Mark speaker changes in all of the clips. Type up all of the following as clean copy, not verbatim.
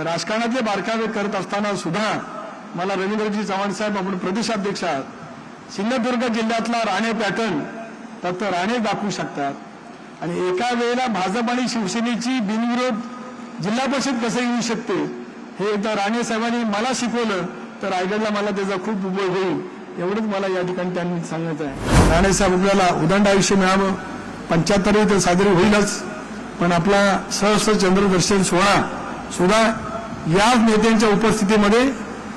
Speaker 1: राजकारणातले बारकावे करत असताना सुद्धा मला रवींद्रजी चव्हाण साहेब आपण प्रदेशाध्यक्ष आहात, सिंधुदुर्ग जिल्ह्यातला राणे पॅटर्न फक्त राणे दाखवू शकतात आणि एका वेळेला भाजप आणि शिवसेनेची बिनविरोध जिल्हा परिषद कसं येऊ शकते हे एकदा राणे साहेबांनी मला शिकवलं तर रायगडला मला त्याचा खूप उपयोग होईल, एवढंच मला या ठिकाणी त्यांनी सांगायचं आहे. राणे साहेब आपल्याला उदंड आयुष्य मिळावं, 75 तर साजरी होईलच, पण आपला सहस्र चंद्रदर्शन सोहळा सुद्धा याच नेत्यांच्या उपस्थितीमध्ये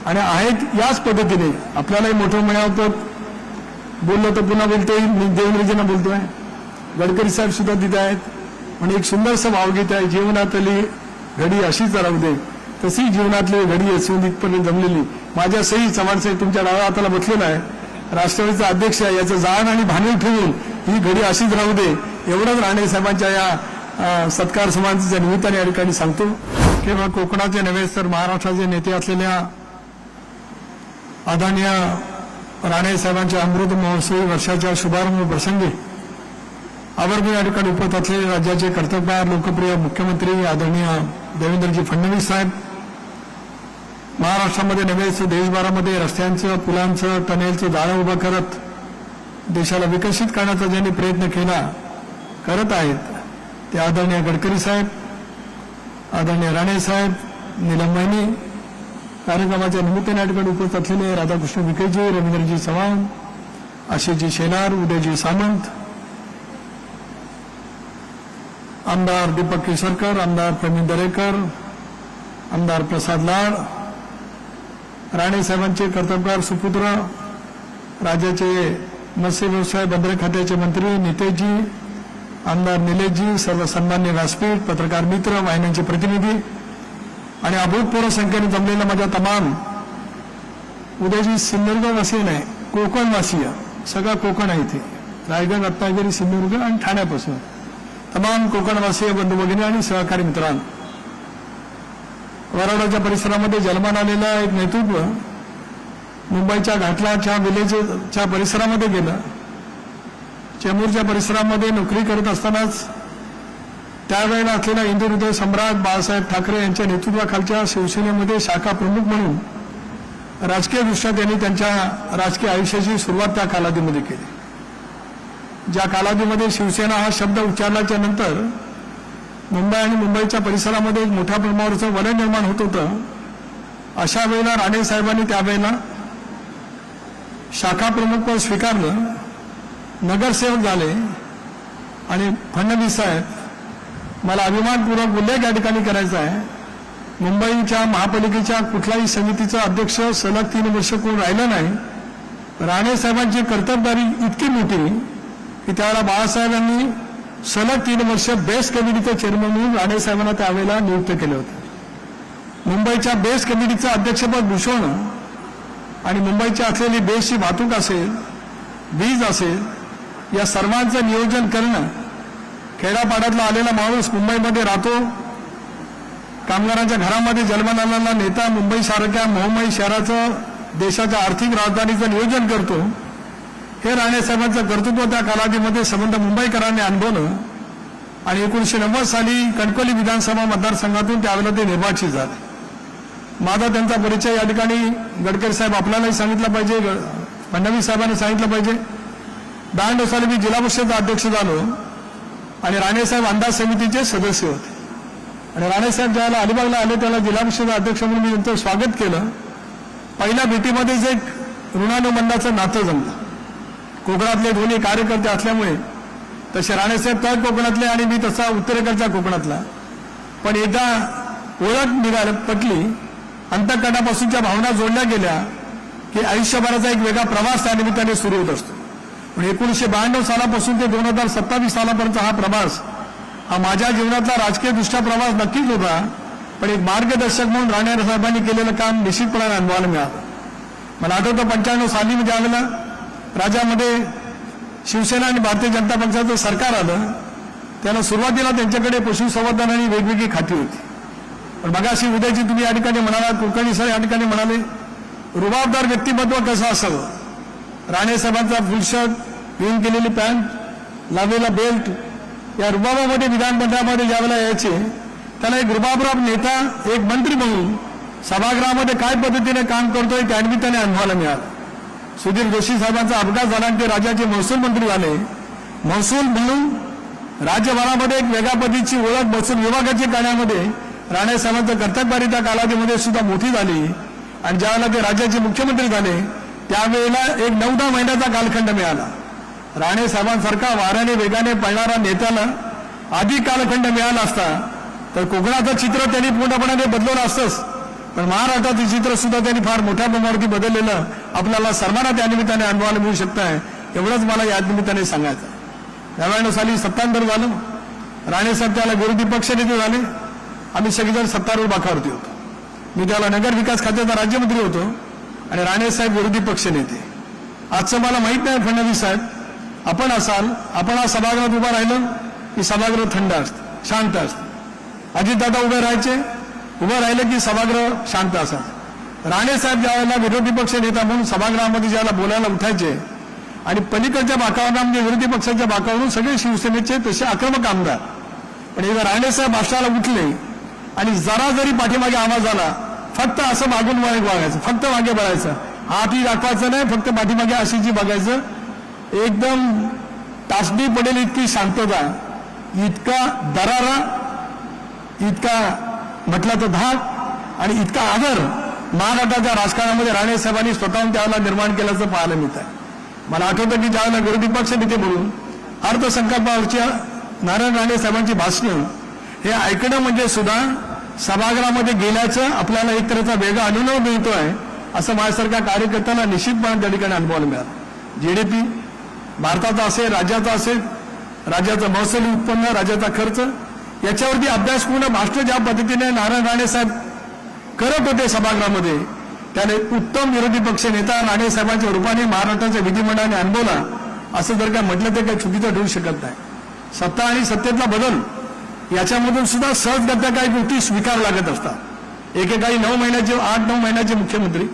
Speaker 1: आणि आहेत याच पद्धतीने आपल्यालाही मोठं मिळावं. बोललो तर पुन्हा बोलतोय, मी देवेंद्रजींना बोलतोय, गडकरी साहेब सुद्धा तिथे आहेत. म्हणजे एक सुंदरसं भावगीत आहे, जीवनातली घडी अशीच राहू दे, तशी जीवनातली घडी असून इथपर्यंत जमलेली. माझ्या सही चव्हाण साहेब तुमच्या डाव्या हाताला बसलेला आहे, राष्ट्रवादीचा अध्यक्ष आहे, याचं जाण आणि भांडीव ठेवून ही घडी अशीच राहू दे एवढंच राणे साहेबांच्या या सत्कार समारंभाच्या निमित्ताने या ठिकाणी सांगतो. केवळ कोकणाचे नव्हे तर महाराष्ट्राचे नेते असलेल्या आदरणीय राणे साहेबांच्या अमृत महोत्सवी वर्षाच्या शुभारंभ प्रसंगी आवर्जून या ठिकाणी उपस्थित असलेले राज्याचे कर्तव्यपरायण लोकप्रिय मुख्यमंत्री आदरणीय देवेंद्रजी फडणवीस साहेब, महाराष्ट्रामध्ये नव्हे तर देशभरामध्ये रस्त्यांचं, पुलांचं, टनेलचं जाळं उभं करत देशाला विकसित करण्याचा ज्यांनी प्रयत्न केला करत आहेत ते आदरणीय गडकरी साहेब, आदरणीय राणे साहेब, नीलमवाहिनी, कार्यक्रमाच्या निमित्ताने या ठिकाणी उपस्थित असलेले राधाकृष्ण विखेजी, रवींद्रजी चव्हाण, आशिषजी शेलार, उदयजी सामंत, आमदार दीपक केसरकर, आमदार प्रवीण दरेकर, आमदार प्रसाद लाड, राणे साहेबांचे कर्तव्यपरायण सुपुत्र राज्याचे मत्स्य व्यवसाय बंदरे खात्याचे मंत्री नितेशजी, आमदार निलेशजी, सर्व सन्मान्य व्यासपीठ, पत्रकार मित्र, वाहिन्यांचे प्रतिनिधी आणि अभूतपूर्व संख्येने जमलेल्या माझ्या तमाम उदयजी सिंधुदुर्गवासीय नाही, कोकणवासीय, सगळा कोकण आहे इथे, रायगड, रत्नागिरी, सिंधुदुर्ग आणि ठाण्यापासून तमाम कोकणवासीय बंधू भगिनी आणि सहकारी मित्रांनो, वराडाच्या परिसरामध्ये जन्माला आलेलं एक नेतृत्व मुंबईच्या घाटलाच्या विलेजच्या परिसरामध्ये गेलं. चेंबूरच्या परिसरामध्ये नोकरी करत असतानाच त्यावेळेला असलेला हिंदू हृदय सम्राट बाळासाहेब ठाकरे यांच्या नेतृत्वाखालच्या शिवसेनेमध्ये शाखा प्रमुख म्हणून राजकीय दृष्ट्या त्यांनी त्यांच्या राजकीय आयुष्याची सुरुवात त्या कालावधीमध्ये केली. ज्या कालावधीमध्ये शिवसेना हा शब्द उच्चारल्याच्या नंतर मुंबई आणि मुंबईच्या परिसरामध्ये एक मोठ्या प्रमाणावरचं वलय निर्माण होत होतं. अशा वेळेला राणे साहेबांनी त्यावेळेला शाखा प्रमुख पद स्वीकारलं, नगरसेवक झाले आणि फडणवीस साहेब, मला अभिमानपूर्वक उल्लेख या ठिकाणी करायचा आहे, मुंबईच्या महापालिकेच्या कुठल्याही समितीचा अध्यक्ष सलग 3 वर्ष कोण राहिलं नाही. राणे साहेबांची कर्तबगारी इतकी मोठी की त्यावेळेला बाळासाहेब यांनी सलग 3 वर्ष बेस्ट कमिटीचे चेअरमन म्हणून राणे साहेबांना त्यावेळेला नियुक्त केले होते. मुंबईच्या बेस्ट कमिटीचं अध्यक्षपद भूषवणं आणि मुंबईची असलेली बेस्टची वाहतूक असेल, वीज असेल, या सर्वांचं नियोजन करणं. खेड्यापाड्यातला आलेला माणूस मुंबईमध्ये राहतो, कामगारांच्या घरामध्ये जन्माला आलेला नेता मुंबईसारख्या मोहमयी शहराचं, देशाच्या आर्थिक राजधानीचं नियोजन करतो. हे राणे साहेबांचं कर्तृत्व त्या कालावधीमध्ये संबंध मुंबईकरांनी अनुभवलं आणि 1990 साली कणकवली विधानसभा मतदारसंघातून त्यावेळेला ते निर्वाचित झाले. माझा त्यांचा परिचय या ठिकाणी गडकरी साहेब आपल्यालाही सांगितलं पाहिजे, फडणवीस साहेबांनी सांगितलं पाहिजे. 92 साली मी जिल्हा परिषदेचा अध्यक्ष झालो आणि राणे साहेब अंदाज समितीचे सदस्य होते आणि राणे साहेब ज्याला अलिबागला आले त्याला जिल्हा परिषदेचा अध्यक्ष म्हणून मी त्यांचं स्वागत केलं. पहिल्या भेटीमध्येच एक ऋणानुबंधाचं नातं जमलं. कोकणातले दोन्ही कार्यकर्ते असल्यामुळे, तसे राणेसाहेब तळ कोकणातले आणि मी तसा उत्तरेकडच्या कोकणातला, पण एकदा ओळख पटली, अंतःकरणापासूनच्या भावना जोडल्या गेल्या की आयुष्यभराचा एक वेगळा प्रवास त्या निमित्ताने सुरू होत असतो. पण 1992 सालापासून ते 2027 सालापर्यंत हा प्रवास हा माझ्या जीवनातला राजकीय दृष्ट्या प्रवास नक्कीच होता, पण एक मार्गदर्शक म्हणून राणे साहेबांनी केलेलं काम निश्चितपणे अनुभवायला मिळालं. मला आठवतं 95 साली मी ज्यावेळेला राज्यामध्ये शिवसेना आणि भारतीय जनता पक्षाचं सरकार आलं त्याला सुरुवातीला त्यांच्याकडे पशुसंवर्धन आणि वेगवेगळी खाती होती. पण मगाशी उदयजी तुम्ही या ठिकाणी म्हणाला, कुलकर्णी सर या ठिकाणी म्हणाले, रुबाबदार व्यक्तिमत्व कसं असावं. राणे साहेबांचा फुल शर्ट, पिन केलेली पॅन्ट, लावलेला बेल्ट, या रुबाबामध्ये विधानमंडळामध्ये ज्यावेळेला यायचे त्याला एक रुबाबराब नेता, एक मंत्री म्हणून सभागृहामध्ये काय पद्धतीने काम करतोय त्या निमित्ताने अनुभवायला मिळालं. सुधीर जोशी साहेबांचा अपघात झाला आणि ते राज्याचे महसूल मंत्री झाले. महसूल म्हणून राज्यभरामध्ये एक वेगळ्या पद्धतीची ओळख महसूल विभागाच्या कार्यामध्ये राणेसाहेबांचं कर्तव्यपालिका कालावधीमध्ये सुद्धा मोठी झाली. आणि ज्यावेळेला ते राज्याचे मुख्यमंत्री झाले त्यावेळेला एक 9-10 महिन्याचा कालखंड मिळाला. राणेसाहेबांसारखा वाऱ्याने वेगाने पळणारा नेत्याला अधिक कालखंड मिळाला असता तर कोकणाचं चित्र त्यांनी पूर्णपणे बदलवलं असतंच, पण महाराष्ट्राचं चित्र सुद्धा त्यांनी फार मोठ्या प्रमाणावरती बदललेलं आपल्याला सर्वांना त्या निमित्ताने अनुभवायला मिळू शकत आहे. एवढंच मला या निमित्ताने सांगायचं. 99 साली सत्तांतर झालं, राणेसाहेब त्याला विरोधी पक्षनेते झाले, आम्ही सगळेजण सत्तारूढ बाकावरती होतो. मी त्याला नगर विकास खात्याचा राज्यमंत्री होतो आणि राणेसाहेब विरोधी पक्षनेते. आजचं मला माहित नाही फडणवीस साहेब आपण असाल, आपण आज सभागृहात उभं राहिलं की सभागृह थंड असतं, शांत असतं. अजितदादा उभे राहिलं की सभागृह शांत असत. राणेसाहेब ज्यावेळेला विरोधी पक्ष नेता म्हणून सभागृहामध्ये ज्याला बोलायला उठायचे आणि पलीकडच्या बाकावरून म्हणजे विरोधी पक्षाच्या बाकावरून सगळे शिवसेनेचे तसे आक्रमक आमदार, पण एकदा राणेसाहेब भाषणाला उठले आणि जरा जरी पाठीमागे आवाज आला फक्त असं मागून वागायचं, फक्त मागे बघायचं, हातही दाखवायचं नाही, फक्त पाठीमागे अशीची बघायचं. एकदम तासडी पडेल इतकी शांतता, इतका दरारा, इतका म्हटलं तर धाक आणि इतका आदर महाराष्ट्राच्या राजकारणामध्ये राणेसाहेबांनी स्वतःहून त्यावेळेला निर्माण केल्याचं पाहायला मिळत आहे. मला आठवतं की ज्यावेळेला विरोधी पक्ष नेते म्हणून अर्थसंकल्पावरच्या नारायण राणे साहेबांची भाषणं हे ऐकणं म्हणजे सुद्धा सभागृहामध्ये गेल्याचं आपल्याला एक तऱ्हेचा वेगळा अनुभव मिळतोय असं माझ्यासारख्या कार्यकर्त्यांना निश्चितपणे त्या ठिकाणी अनुभवायला मिळाला. जीडीपी भारताचा असेल, राज्याचा असेल, राज्याचं महसुली उत्पन्न, राज्याचा खर्च याच्यावरती अभ्यासपूर्ण भाषण ज्या पद्धतीने नारायण राणे साहेब करत होते सभागृहामध्ये, त्याने उत्तम विरोधी पक्ष नेता राणे साहेबांच्या रूपाने महाराष्ट्राच्या विधिमंडळाने अनुभवला असं जर का म्हटलं तर काही चुकीचं ठरू शकत नाही. सत्ता आणि सत्तेतला बदल याच्यामधून सुद्धा सहजगत्या काही गोष्टी स्वीकाराव्या लागत असतात. एकेकाळी 8-9 महिन्याचे मुख्यमंत्री,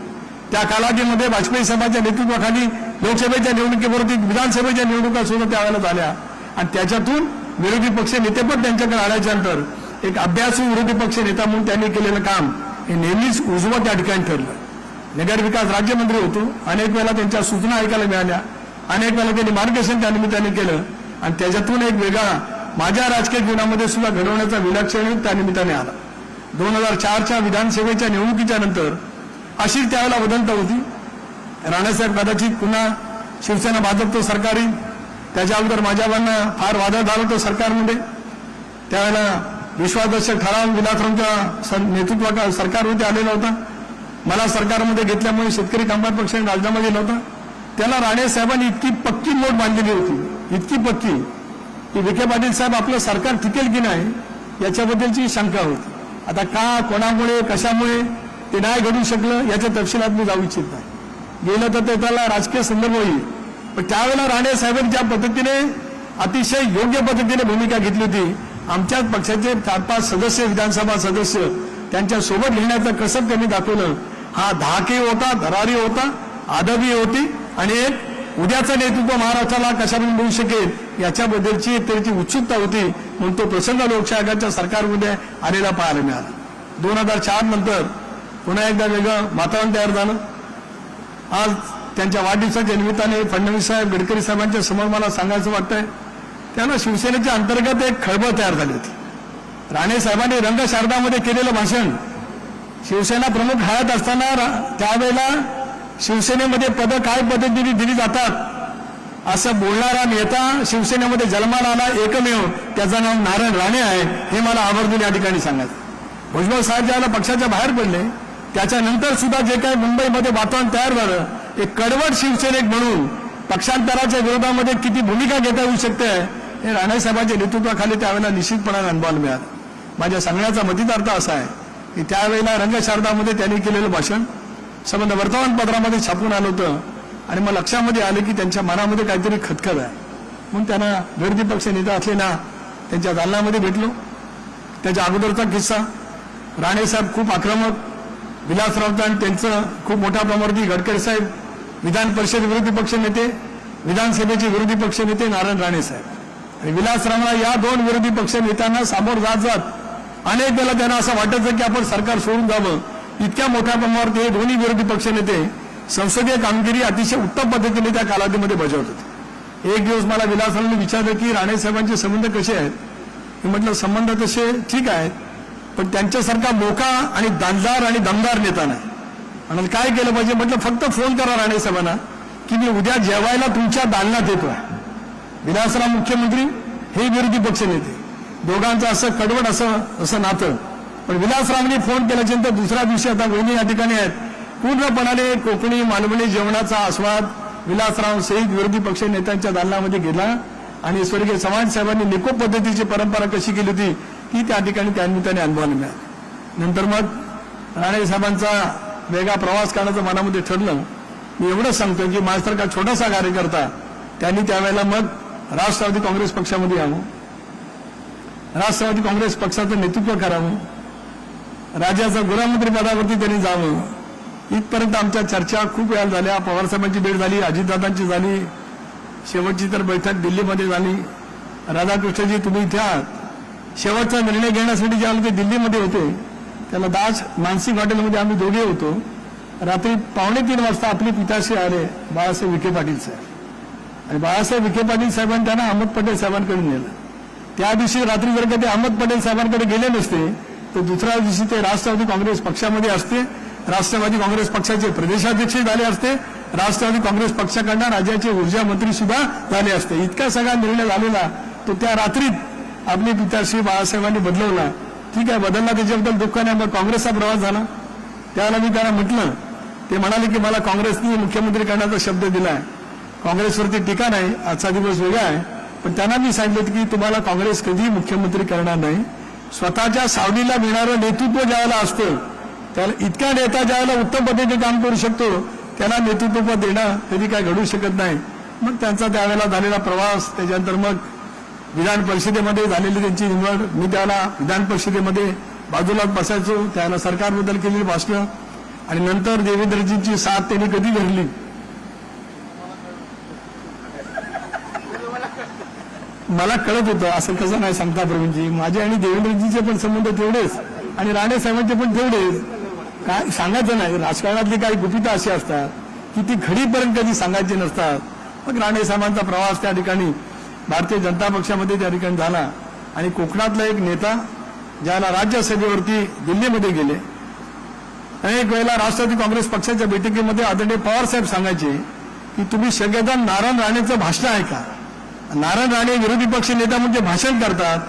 Speaker 1: त्या कालावधीमध्ये वाजपेयी साहेबांच्या नेतृत्वाखाली लोकसभेच्या निवडणुकीवरती विधानसभेच्या निवडणुका सुद्धा त्यावेळेला झाल्या आणि त्याच्यातून विरोधी पक्ष नेते पण त्यांच्याकडे आल्याच्यानंतर एक अभ्यासू विरोधी पक्ष नेता म्हणून त्यांनी केलेलं काम हे नेहमीच उजवं त्या ठिकाणी ठरलं. नगर विकास राज्यमंत्री होतो, अनेक वेळेला त्यांच्या सूचना ऐकायला मिळाल्या, अनेक वेळेला त्यांनी मार्गदर्शन त्या निमित्ताने केलं आणि त्याच्यातून एक वेगळा माझ्या राजकीय जीवनामध्ये सुद्धा घडवण्याचा विलक्षण योग त्या निमित्ताने आला. 2004च्या विधानसभेच्या निवडणुकीच्या नंतर अशीच त्यावेळेला बदलता होती. राणेसाहेब कदाचित पुन्हा शिवसेना भाजपचं सरकार येईल, त्याच्या अगोदर माझ्यावरनं फार वादळ झालं होतं सरकारमध्ये. त्यावेळेला विश्वासदर्शक ठराव विलासरावांच्या नेतृत्वाखाली सरकारमध्ये आलेला होता. मला सरकारमध्ये घेतल्यामुळे शेतकरी कामगार पक्षाने राजीनामा दिला होता. त्याला राणे साहेबांनी इतकी पक्की नोट बांधलेली होती, इतकी पक्की की विखे पाटील साहेब आपलं सरकार टिकेल की नाही याच्याबद्दलची शंका होती. आता का, कोणामुळे, कशामुळे ते नाही घडू शकलं याच्या तपशिलात मी जाऊ इच्छित नाही. गेलं तर ते त्याला राजकीय संदर्भ होईल, पण त्यावेळेला राणे साहेबांनी ज्या पद्धतीने अतिशय योग्य पद्धतीने भूमिका घेतली होती, आमच्याच पक्षाचे 4-5 सदस्य, विधानसभा सदस्य त्यांच्या सोबत घेण्याचं कसं त्यांनी दाखवलं. हा धाकही होता, धरारी होता, आदबी होती आणि एक उद्याचं नेतृत्व महाराष्ट्राला कशाकडून मिळू शकेल याच्याबद्दलची त्याची उत्सुकता होती. म्हणून तो प्रसंग लोकशाही आघाडीच्या सरकारमध्ये आलेला पाहायला मिळाला. 2004 नंतर पुन्हा एकदा वेगळं वातावरण तयार झालं. आज त्यांच्या वाढदिवसाच्या निमित्ताने फडणवीस साहेब, गडकरी साहेबांच्या समोर मला सांगायचं वाटतंय, त्याला शिवसेनेच्या अंतर्गत एक खळबळ तयार झाली होती. राणे साहेबांनी रंगशारदामध्ये केलेलं भाषण शिवसेना प्रमुख हयात असताना त्यावेळेला शिवसेनेमध्ये पदं काय पद्धतीने दिली जातात असं बोलणारा नेता शिवसेनेमध्ये जन्माला आला एकमेव, त्याचं नाव नारायण राणे आहे. हे मला आवर्जून या ठिकाणी सांगायचं. भुजबळ साहेब ज्याला पक्षाच्या बाहेर पडले त्याच्यानंतर सुद्धा जे काही मुंबईमध्ये वातावरण तयार झालं, एक कडवट शिवसैनिक म्हणून पक्षांतराच्या विरोधामध्ये किती भूमिका घेता येऊ शकते हे राणेसाहेबांच्या नेतृत्वाखाली त्यावेळेला निश्चितपणाने अनुभवायला मिळालं. माझ्या सांगण्याचा मतितार्थ असा आहे की त्यावेळेला रंगशारदामध्ये त्यांनी केलेलं भाषण संबंध वर्तमानपत्रामध्ये छापून आलं होतं आणि मग लक्षामध्ये आलं की त्यांच्या मनामध्ये काहीतरी खतखत आहे. म्हणून त्यांना विरोधी पक्ष नेता असलेला त्यांच्या दालनामध्ये भेटलो. त्याच्या अगोदरचा किस्सा, राणेसाहेब खूप आक्रमक, विलासराव आणि त्यांचं खूप मोठ्या प्रमाणावरती गडकरी साहेब, विधान परिषद विरोधी पक्ष नेते, विधानसभेचे विरोधी पक्ष नेते नारायण राणे साहेब आणि विलासरावांना या 2 विरोधी पक्ष नेत्यांना सामोर जात अनेक वेळेला त्यांना असं वाटायचं की आपण सरकार सोडून जावं. इतक्या मोठ्या प्रमाणावर हे दोन्ही विरोधी पक्षनेते संसदीय कामगिरी अतिशय उत्तम पद्धतीने त्या कालावधीमध्ये बजावत होते. एक दिवस मला विलासरावांनी विचारलं की राणे साहेबांचे संबंध कसे आहेत. मी म्हटलं संबंध तसे ठीक आहेत, पण त्यांच्यासारखा मोका आणि दानदार आणि दमदार नेता नाही. आणि काय केलं पाहिजे. म्हटलं फक्त फोन करा राणे साहेबांना की मी उद्या जेवायला तुमच्या दालनात येतोय. विलासराव मुख्यमंत्री, हे विरोधी पक्षनेते, दोघांचं असं कडवट असं नातं. पण विलासरावांनी फोन केल्याच्यानंतर दुसऱ्या दिवशी आता वहिनी या ठिकाणी आहेत, पूर्णपणाने कोकणी मालवणी जेवणाचा आस्वाद विलासराव सहित विरोधी पक्ष नेत्यांच्या दालनामध्ये गेला. आणि स्वर्गीय चव्हाण साहेबांनी निकोप पद्धतीची परंपरा कशी केली होती ती त्या ठिकाणी त्यानिमित्ताने अनुभवायला मिळाली. नंतर मग राणे साहेबांचा वेगळा प्रवास करण्याचं मनामध्ये ठरलं. मी एवढंच सांगतो की माझ्यासारखा छोटासा कार्यकर्ता त्यांनी त्यावेळेला मग राष्ट्रवादी काँग्रेस पक्षामध्ये यावं, राष्ट्रवादी काँग्रेस पक्षाचं नेतृत्व करावं, राज्याचं गृहमंत्री पदावरती त्यांनी जावं. इथपर्यंत आमच्या चर्चा खूप वेळा झाल्या. पवारसाहेबांची भेट झाली, अजितदादांची झाली, शेवटची तर बैठक दिल्लीमध्ये झाली. राधाकृष्णजी तुम्ही इथे आहात. शेवटचा निर्णय घेण्यासाठी ज्यावेळेला ते दिल्लीमध्ये होते त्याला दास मानसिक हॉटेलमध्ये आम्ही दोघे होतो. रात्री 2:45 वाजता आपले पिताश्री आले बाळासाहेब विखे पाटील साहेब. आणि बाळासाहेब विखे पाटील साहेबांनी त्यांना अहमद पटेल साहेबांकडे नेलं. त्या दिवशी रात्री जर का ते अहमद पटेल साहेबांकडे गेले नसते तर दुसऱ्या दिवशी ते राष्ट्रवादी काँग्रेस पक्षामध्ये असते, राष्ट्रवादी काँग्रेस पक्षाचे प्रदेशाध्यक्ष झाले असते, राष्ट्रवादी काँग्रेस पक्षाकडनं राज्याचे ऊर्जा मंत्री सुद्धा झाले असते. इतका सगळा निर्णय झालेला तो त्या रात्रीत आपले पिताश्री बाळासाहेबांनी बदलवला. ठीक आहे, बदलला, त्याच्याबद्दल दुःख नाही. मग काँग्रेसचा प्रवास झाला. त्यावेळेला मी त्यांना म्हटलं, ते म्हणाले की मला काँग्रेसने मुख्यमंत्री करण्याचा शब्द दिलाय, काँग्रेसवरती टीका नाही, आजचा दिवस वेगळा आहे. पण त्यांना मी सांगितलं की तुम्हाला काँग्रेस कधीही मुख्यमंत्री करणार नाही. स्वतःच्या सावलीला मिळणारं नेतृत्व ज्यावेळेला असतं त्याला इतका नेता ज्यावेळेला उत्तम पद्धतीने काम करू शकतो त्याला नेतृत्व देणं कधी काय घडू शकत नाही. मग त्यांचा त्यावेळेला झालेला प्रवास, त्याच्यानंतर मग विधान परिषदेमध्ये झालेली त्यांची निवड, मी त्याला विधान परिषदेमध्ये बाजूला बसायचो, त्याला सरकारबद्दल केलेली भाषणं, आणि नंतर देवेंद्रजींची साथ त्यांनी कधी धरली मला कळत होतं. असं कसं नाही सांगता प्रवीणजी, माझे आणि देवेंद्रजींचे पण संबंध तेवढेच आणि राणे साहेबांचे पण तेवढेच. काय सांगायचं नाही, राजकारणातली काही गुपितं अशी असतात की ती घडीपर्यंत कधी सांगायची नसतात. मग राणे साहेबांचा प्रवास त्या ठिकाणी भारतीय जनता पक्षामध्ये त्या ठिकाणी झाला. आणि कोकणातला एक नेता ज्याला राज्यसभेवरती दिल्लीमध्ये गेले. अनेक वेळेला राष्ट्रवादी काँग्रेस पक्षाच्या बैठकीमध्ये आदरणीय पवार साहेब सांगायचे की तुम्ही सगळेजण नारायण राणेचं भाषण ऐका. नारायण राणे विरोधी पक्ष नेता म्हणजे भाषण करतात,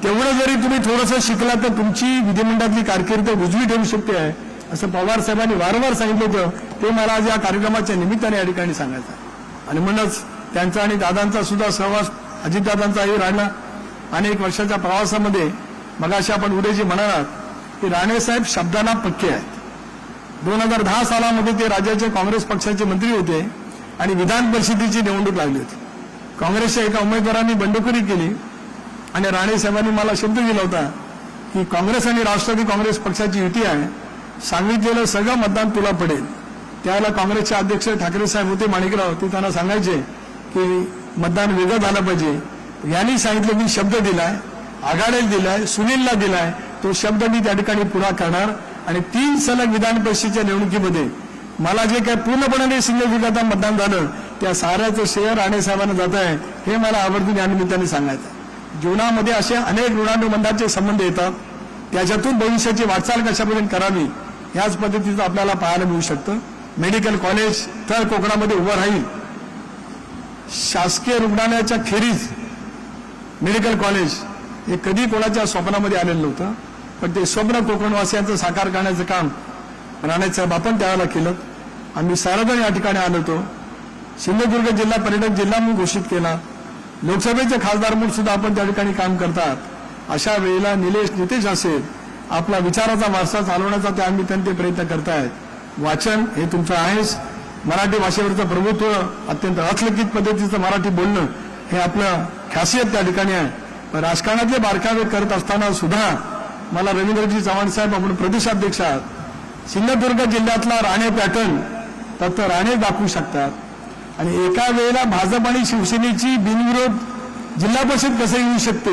Speaker 1: तेवढं जरी तुम्ही थोडंसं शिकला तर तुमची विधिमंडळातली कारकीर्द उजवी ठरू शकते आहे, असं पवार साहेबांनी वारंवार सांगितलं होतं. ते मला आज या कार्यक्रमाच्या निमित्ताने या ठिकाणी सांगायचं. आणि म्हणूनच त्यांचा आणि दादांचा सुद्धा सहवास अजितदादांचाही राहिला अनेक वर्षाच्या प्रवासामध्ये. मगाशी आपण उद्याजी म्हणालात की राणेसाहेब शब्दाला पक्के आहेत. 2010 सालामध्ये ते राज्याचे काँग्रेस पक्षाचे मंत्री होते आणि विधान परिषदेची निवडणूक लागली होती. काँग्रेसच्या एका उमेदवारांनी बंडखोरी केली आणि राणे साहेबांनी मला शब्द दिला होता की काँग्रेस आणि राष्ट्रवादी काँग्रेस पक्षाची युती आहे, सांगितलेलं सगळं मतदान तुला पडेल. त्यावेळेला काँग्रेसचे अध्यक्ष ठाकरे साहेब होते, माणिकराव, ते त्यांना सांगायचे की मतदान वेगळं झालं पाहिजे. यांनी सांगितलं मी शब्द दिलाय, आघाडीला दिलाय, सुनीलला दिलाय, तो शब्द मी त्या ठिकाणी पुरा करणार. आणि 3 सलग विधान परिषदेच्या निवडणुकीमध्ये मला जे काही पूर्णपणे सिंधुदुर्गात मतदान झालं त्या साऱ्याचं शेअर राणे साहेबांना जात आहे, हे मला आवर्जून या निमित्ताने सांगायचं. जीवनामध्ये असे अनेक ऋणानुबंधाचे संबंध येतात, त्याच्यातून भविष्याची वाटचाल कशापर्यंत करावी याच पद्धतीचं आपल्याला पाहायला मिळू शकतं. मेडिकल कॉलेज तर कोकणामध्ये उभं राहील. शासकीय रुग्णालयाच्या खेरीज मेडिकल कॉलेज हे कधी कोणाच्या स्वप्नामध्ये आलेलं नव्हतं, पण ते स्वप्न कोकणवासियांचं साकार करण्याचं काम राणेसाहेब आपण त्यावेळेला केलं. आम्ही साराजण या ठिकाणी आलो होतो. सिंधुदुर्ग जिल्हा पर्यटक जिल्हा म्हणून घोषित केला. लोकसभेचे खासदार म्हणून सुद्धा आपण त्या ठिकाणी काम करतात. अशा वेळेला नितेश असेल, आपला विचाराचा वारसा चालवण्याचा त्या निमित्ताने ते प्रयत्न करतायत. वाचन हे तुमचं आहेच. मराठी भाषेवरचं प्रभुत्व, अत्यंत अखलकीत पद्धतीचं मराठी बोलणं हे आपलं खासियत त्या ठिकाणी आहे. पण राजकारणातले बारकावे करत असताना सुद्धा मला रवींद्रजी चव्हाण साहेब, आपण प्रदेशाध्यक्ष आहात, सिंधुदुर्ग जिल्ह्यातला राणे पॅटर्न फक्त राणे दाखवू शकतात. आणि एका वेळेला भाजप आणि शिवसेनेची बिनविरोध जिल्हा परिषद कसं येऊ शकते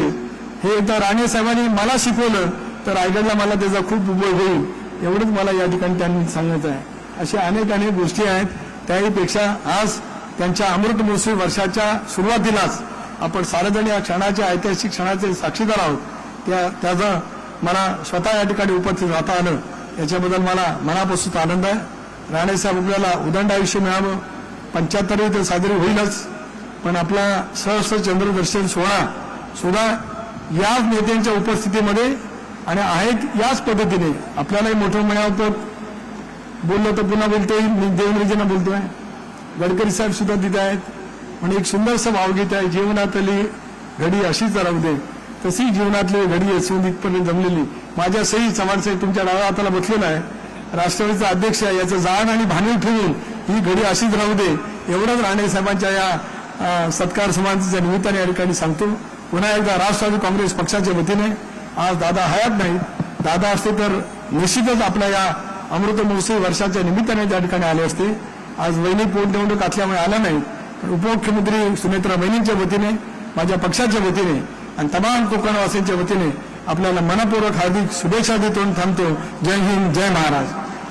Speaker 1: हे तर राणे साहेबांनी मला शिकवलं तर रायगडला मला त्याचा खूप उपयोग होईल एवढंच मला या ठिकाणी त्यांनी सांगायचं आहे. अशा अनेक गोष्टी आहेत. त्याहीपेक्षा आज त्यांच्या अमृत महोत्सवी वर्षाच्या सुरुवातीलाच आपण सार्वजनिक या क्षणाच्या ऐतिहासिक क्षणाचे साक्षीदार आहोत. त्याचं मला स्वतः या ठिकाणी उपस्थित राहता आलं याच्याबद्दल मला मनापासून आनंद आहे. राणेसाहेब आपल्याला उदंड आयुष्य मिळावं. 75वी तर साजरी होईलच, पण आपला सहस्र चंद्रदर्शन सोहळा सुद्धा याच नेत्यांच्या उपस्थितीमध्ये आणि आहेत याच पद्धतीने आपल्यालाही मोठं मिळावं. बोललो तर पुन्हा बोलतोय, मी देवेंद्रजींना बोलतोय, गडकरी साहेब सुद्धा तिथे आहेत. म्हणजे एक सुंदरसं भावगीत आहे, जीवनातली घडी अशीच राहू दे, तशी जीवनातली घडी असून इथपर्यंत जमलेली. माझ्या सही चव्हाणसाहेब तुमच्या डाव्या हाताला बसलेला आहे, राष्ट्रवादीचा अध्यक्ष आहे. याचं जाण आणि भानवी ठेवून ही घडी अशीच राहू दे एवढंच राणे साहेबांच्या या सत्कार समारंभाच्या निमित्ताने या ठिकाणी सांगतो. पुन्हा एकदा राष्ट्रवादी काँग्रेस पक्षाच्या वतीने आज दादा हयात नाहीत, दादा असते तर निश्चितच आपल्या या अमृत महोत्सवी वर्षाच्या निमित्ताने त्या ठिकाणी आले असते. आज वहिनी पोटनिवडणूक असल्यामुळे आल्या नाहीत, पण उपमुख्यमंत्री सुनेत्रा वहिनींच्या वतीने, माझ्या पक्षाच्या वतीने आणि तमाम कोकणवासींच्या वतीने आपल्याला मनपूर्वक हार्दिक शुभेच्छा देतो. थांबतो. जय हिंद, जय महाराज.